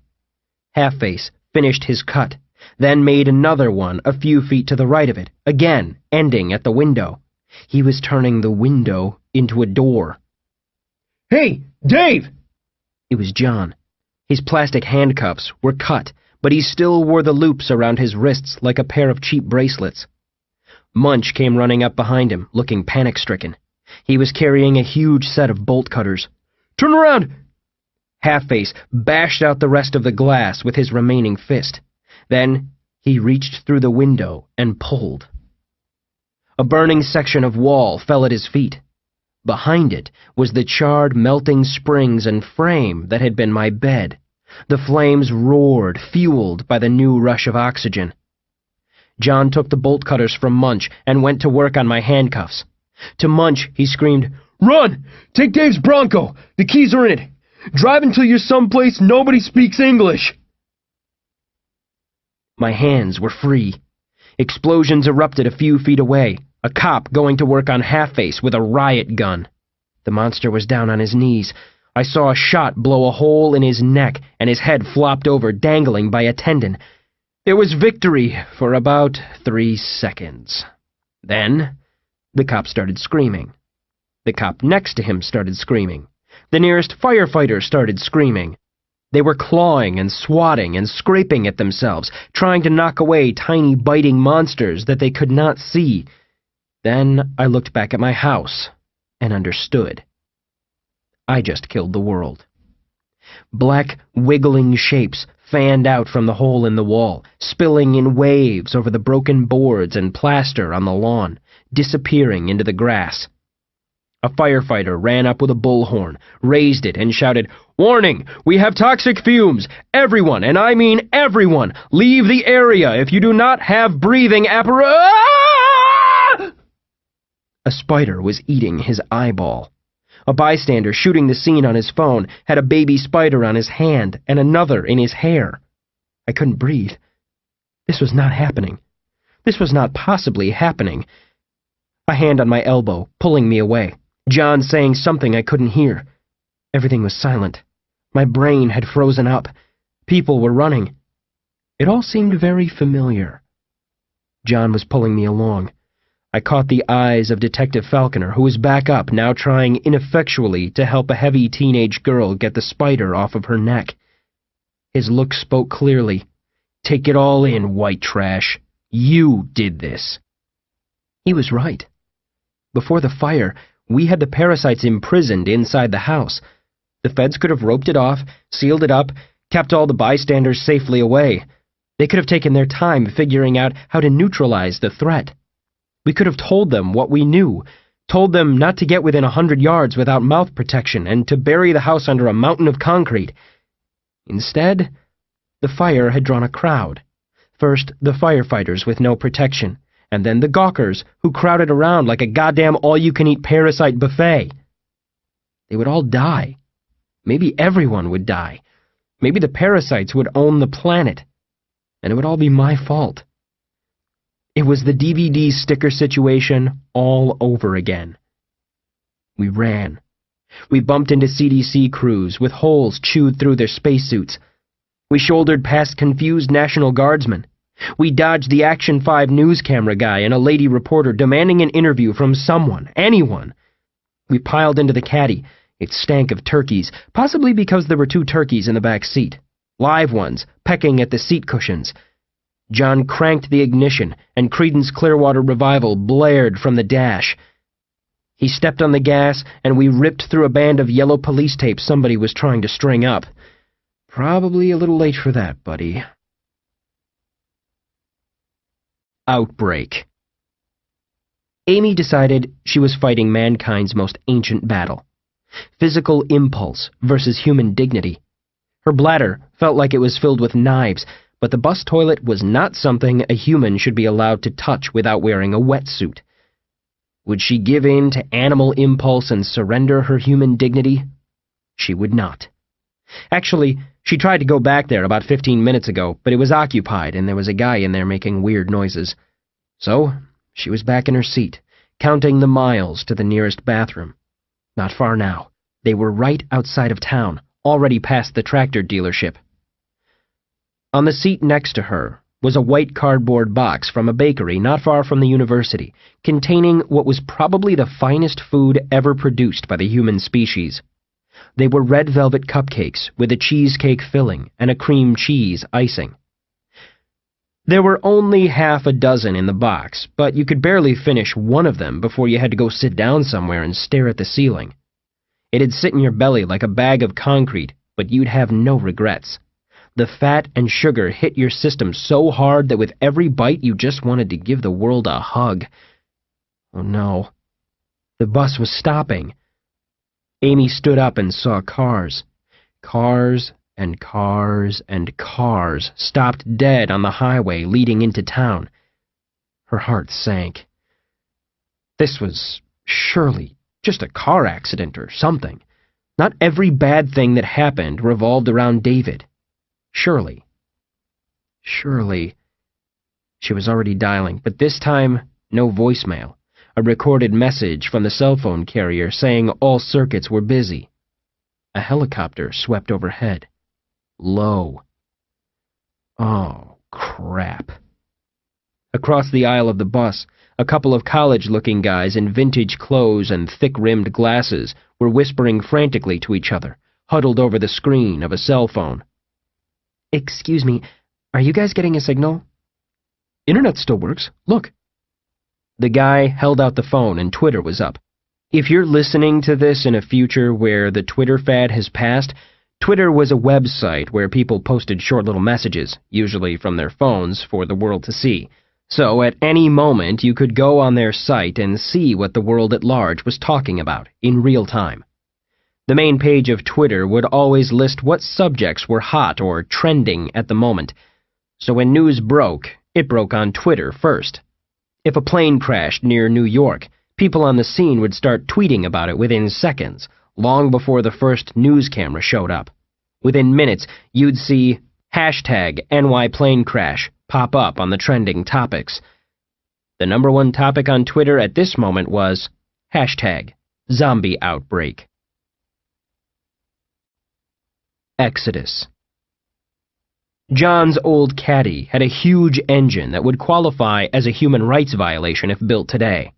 Half-Face finished his cut, then made another one a few feet to the right of it, again ending at the window. He was turning the window into a door. "Hey, Dave!" It was John. His plastic handcuffs were cut, but he still wore the loops around his wrists like a pair of cheap bracelets. Munch came running up behind him, looking panic-stricken. He was carrying a huge set of bolt cutters. "Turn around!" Half-Face bashed out the rest of the glass with his remaining fist. Then he reached through the window and pulled. A burning section of wall fell at his feet. Behind it was the charred, melting springs and frame that had been my bed. The flames roared, fueled by the new rush of oxygen. John took the bolt cutters from Munch and went to work on my handcuffs. To Munch, he screamed, "Run! Take Dave's Bronco! The keys are in it! Drive until you're someplace nobody speaks English!" My hands were free. Explosions erupted a few feet away, a cop going to work on Half-Face with a riot gun. The monster was down on his knees. I saw a shot blow a hole in his neck, and his head flopped over, dangling by a tendon. There was victory for about 3 seconds. Then the cop started screaming. The cop next to him started screaming. The nearest firefighter started screaming. They were clawing and swatting and scraping at themselves, trying to knock away tiny biting monsters that they could not see. Then I looked back at my house and understood. I just killed the world. Black, wiggling shapes fanned out from the hole in the wall, spilling in waves over the broken boards and plaster on the lawn, disappearing into the grass. A firefighter ran up with a bullhorn, raised it, and shouted, "Warning! We have toxic fumes! Everyone, and I mean everyone, leave the area if you do not have breathing apparatus!" A spider was eating his eyeball. A bystander shooting the scene on his phone had a baby spider on his hand and another in his hair. I couldn't breathe. This was not happening. This was not possibly happening. A hand on my elbow, pulling me away. John saying something I couldn't hear. Everything was silent. My brain had frozen up. People were running. It all seemed very familiar. John was pulling me along. I caught the eyes of Detective Falconer, who was back up, now trying ineffectually to help a heavy teenage girl get the spider off of her neck. His look spoke clearly. "Take it all in, white trash. You did this." He was right. Before the fire, we had the parasites imprisoned inside the house. The feds could have roped it off, sealed it up, kept all the bystanders safely away. They could have taken their time figuring out how to neutralize the threat. We could have told them what we knew, told them not to get within 100 yards without mouth protection and to bury the house under a mountain of concrete. Instead, the fire had drawn a crowd. First, the firefighters with no protection, and then the gawkers who crowded around like a goddamn all-you-can-eat parasite buffet. They would all die. Maybe everyone would die. Maybe the parasites would own the planet. And it would all be my fault. It was the DVD sticker situation all over again. We ran. We bumped into CDC crews with holes chewed through their spacesuits. We shouldered past confused National Guardsmen. We dodged the Action 5 news camera guy and a lady reporter demanding an interview from someone, anyone. We piled into the caddy. It stank of turkeys, possibly because there were 2 turkeys in the back seat. Live ones, pecking at the seat cushions. John cranked the ignition, and Creedence Clearwater Revival blared from the dash. He stepped on the gas, and we ripped through a band of yellow police tape somebody was trying to string up. Probably a little late for that, buddy. Outbreak. Amy decided she was fighting mankind's most ancient battle. Physical impulse versus human dignity. Her bladder felt like it was filled with knives, but the bus toilet was not something a human should be allowed to touch without wearing a wetsuit. Would she give in to animal impulse and surrender her human dignity? She would not. Actually, she tried to go back there about 15 minutes ago, but it was occupied and there was a guy in there making weird noises. So, she was back in her seat, counting the miles to the nearest bathroom. Not far now. They were right outside of town, already past the tractor dealership. On the seat next to her was a white cardboard box from a bakery not far from the university, containing what was probably the finest food ever produced by the human species. They were red velvet cupcakes with a cheesecake filling and a cream cheese icing. There were only half a dozen in the box, but you could barely finish one of them before you had to go sit down somewhere and stare at the ceiling. It'd sit in your belly like a bag of concrete, but you'd have no regrets. The fat and sugar hit your system so hard that with every bite you just wanted to give the world a hug. Oh no. The bus was stopping. Amy stood up and saw cars. Cars and cars and cars stopped dead on the highway leading into town. Her heart sank. This was surely just a car accident or something. Not every bad thing that happened revolved around David. Surely. She was already dialing, but this time, no voicemail. A recorded message from the cell phone carrier saying all circuits were busy. A helicopter swept overhead. Low. Oh, crap. Across the aisle of the bus, a couple of college-looking guys in vintage clothes and thick-rimmed glasses were whispering frantically to each other, huddled over the screen of a cell phone. "Excuse me, are you guys getting a signal?" "Internet still works. Look." The guy held out the phone and Twitter was up. If you're listening to this in a future where the Twitter fad has passed, Twitter was a website where people posted short little messages, usually from their phones, for the world to see. So at any moment you could go on their site and see what the world at large was talking about, in real time. The main page of Twitter would always list what subjects were hot or trending at the moment. So when news broke, it broke on Twitter first. If a plane crashed near New York, people on the scene would start tweeting about it within seconds, long before the first news camera showed up. Within minutes, you'd see #NYPlaneCrash pop up on the trending topics. The #1 topic on Twitter at this moment was #ZombieOutbreak. Exodus. John's old caddy had a huge engine that would qualify as a human rights violation if built today.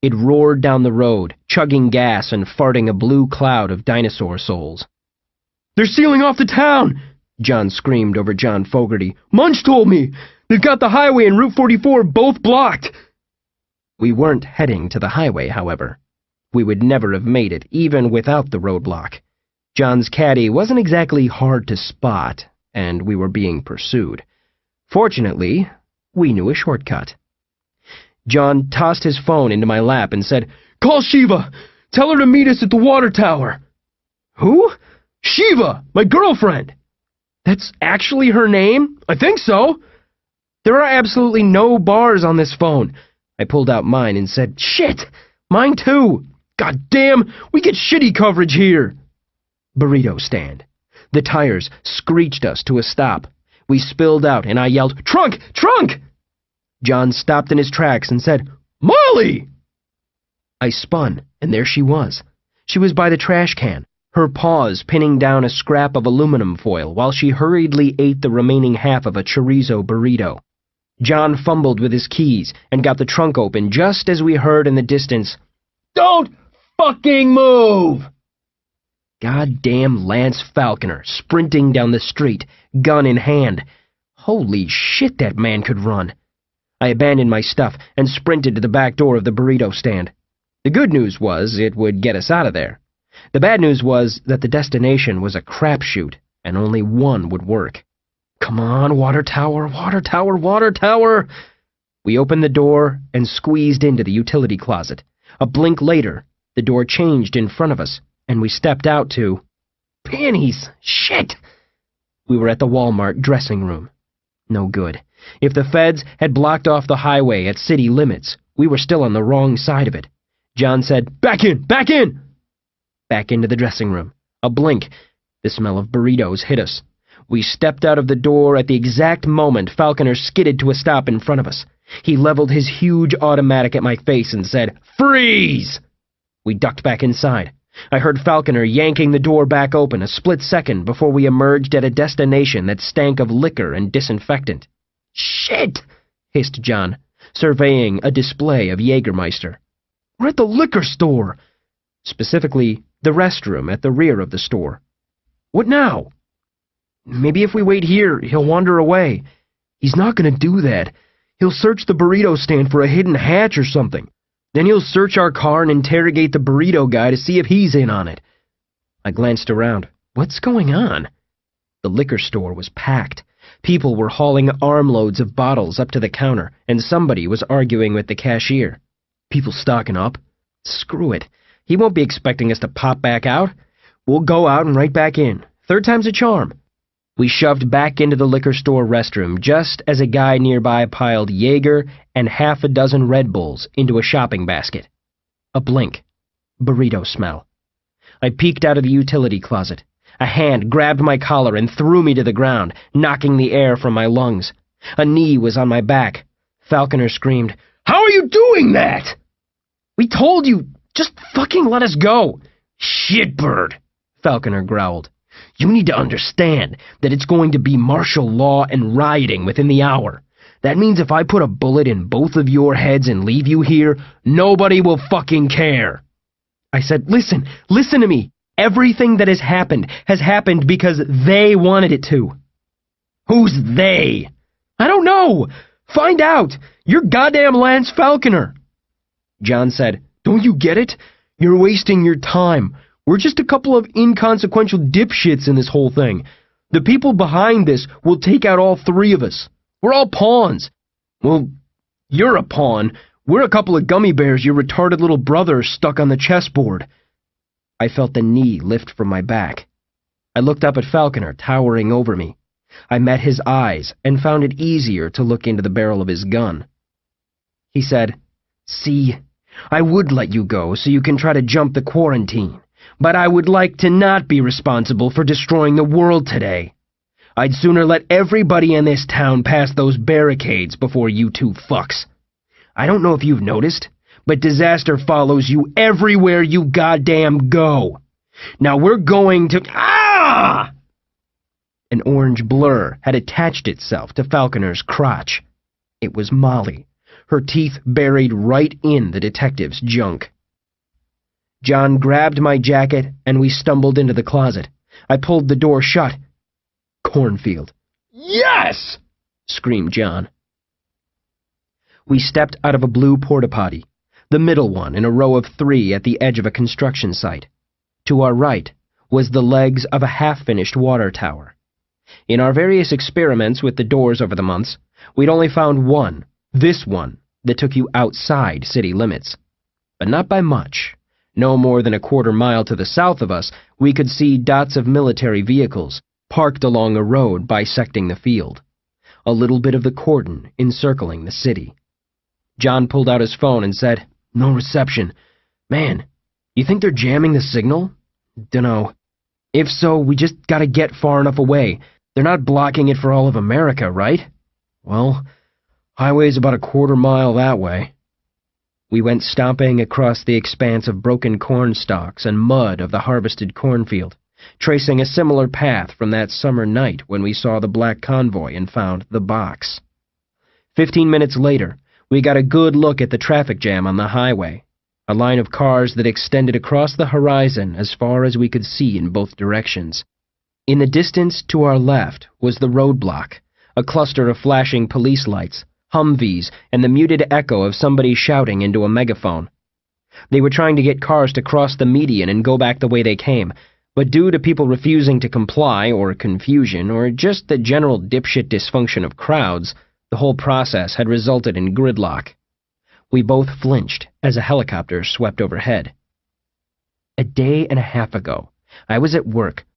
It roared down the road, chugging gas and farting a blue cloud of dinosaur souls. "They're sealing off the town!" John screamed over John Fogarty. "Munch told me! They've got the highway and Route 44 both blocked!" We weren't heading to the highway, however. We would never have made it, even without the roadblock. John's caddy wasn't exactly hard to spot, and we were being pursued. Fortunately, we knew a shortcut. John tossed his phone into my lap and said, "Call Shiva! Tell her to meet us at the water tower!" "Who?" "Shiva! My girlfriend!" "That's actually her name?" "I think so." "There are absolutely no bars on this phone." I pulled out mine and said, "Shit! Mine too! God damn, we get shitty coverage here!" Burrito stand. The tires screeched us to a stop. We spilled out and I yelled, "Trunk! Trunk!" John stopped in his tracks and said, "Molly!" I spun, and there she was. She was by the trash can, her paws pinning down a scrap of aluminum foil while she hurriedly ate the remaining half of a chorizo burrito. John fumbled with his keys and got the trunk open just as we heard in the distance, "Don't fucking move!" Goddamn Lance Falconer sprinting down the street, gun in hand. Holy shit, that man could run. I abandoned my stuff and sprinted to the back door of the burrito stand. The good news was it would get us out of there. The bad news was that the destination was a crapshoot, and only one would work. Come on, water tower, water tower, water tower! We opened the door and squeezed into the utility closet. A blink later, the door changed in front of us, and we stepped out to... Panties! Shit! We were at the Walmart dressing room. No good. If the feds had blocked off the highway at city limits, we were still on the wrong side of it. John said, "Back in! Back in!" Back into the dressing room. A blink. The smell of burritos hit us. We stepped out of the door at the exact moment Falconer skidded to a stop in front of us. He leveled his huge automatic at my face and said, "Freeze!" We ducked back inside. I heard Falconer yanking the door back open a split second before we emerged at a destination that stank of liquor and disinfectant. "Shit!" hissed John, surveying a display of Jägermeister. "We're at the liquor store!" Specifically, the restroom at the rear of the store. "What now?" "Maybe if we wait here, he'll wander away." "He's not gonna do that. He'll search the burrito stand for a hidden hatch or something. Then he'll search our car and interrogate the burrito guy to see if he's in on it." I glanced around. What's going on? The liquor store was packed. People were hauling armloads of bottles up to the counter, and somebody was arguing with the cashier. People stocking up? Screw it. He won't be expecting us to pop back out. We'll go out and right back in. Third time's a charm. We shoved back into the liquor store restroom just as a guy nearby piled Jaeger and half a dozen Red Bulls into a shopping basket. A blink. Burrito smell. I peeked out of the utility closet. A hand grabbed my collar and threw me to the ground, knocking the air from my lungs. A knee was on my back. Falconer screamed, "How are you doing that?" "We told you, just fucking let us go." "Shitbird," Falconer growled. "You need to understand that it's going to be martial law and rioting within the hour. That means if I put a bullet in both of your heads and leave you here, nobody will fucking care." I said, listen to me. Everything that has happened because they wanted it to." "Who's they?" "I don't know. Find out. You're goddamn Lance Falconer." John said, "Don't you get it? You're wasting your time. We're just a couple of inconsequential dipshits in this whole thing. The people behind this will take out all three of us. We're all pawns." "Well, you're a pawn. We're a couple of gummy bears your retarded little brother stuck on the chessboard." I felt the knee lift from my back. I looked up at Falconer, towering over me. I met his eyes and found it easier to look into the barrel of his gun. He said, "See, I would let you go so you can try to jump the quarantine, but I would like to not be responsible for destroying the world today. I'd sooner let everybody in this town pass those barricades before you two fucks. I don't know if you've noticed, but disaster follows you everywhere you goddamn go. Now we're going to—" Ah! An orange blur had attached itself to Falconer's crotch. It was Molly, her teeth buried right in the detective's junk. John grabbed my jacket, and we stumbled into the closet. I pulled the door shut. "Cornfield." "Yes!" screamed John. We stepped out of a blue porta-potty, the middle one in a row of 3 at the edge of a construction site. To our right was the legs of a half-finished water tower. In our various experiments with the doors over the months, we'd only found one, this one, that took you outside city limits. But not by much. No more than a quarter-mile to the south of us, we could see dots of military vehicles, parked along a road bisecting the field. A little bit of the cordon encircling the city. John pulled out his phone and said, "No reception. Man, you think they're jamming the signal? Dunno. If so, we just gotta get far enough away. They're not blocking it for all of America, right? Well, highway's about a quarter-mile that way." We went stomping across the expanse of broken corn stalks and mud of the harvested cornfield, tracing a similar path from that summer night when we saw the black convoy and found the box. 15 minutes later, we got a good look at the traffic jam on the highway, a line of cars that extended across the horizon as far as we could see in both directions. In the distance to our left was the roadblock, a cluster of flashing police lights, Humvees, and the muted echo of somebody shouting into a megaphone. They were trying to get cars to cross the median and go back the way they came, but due to people refusing to comply, or confusion, or just the general dipshit dysfunction of crowds, the whole process had resulted in gridlock. We both flinched as a helicopter swept overhead. A day and a half ago, I was at work,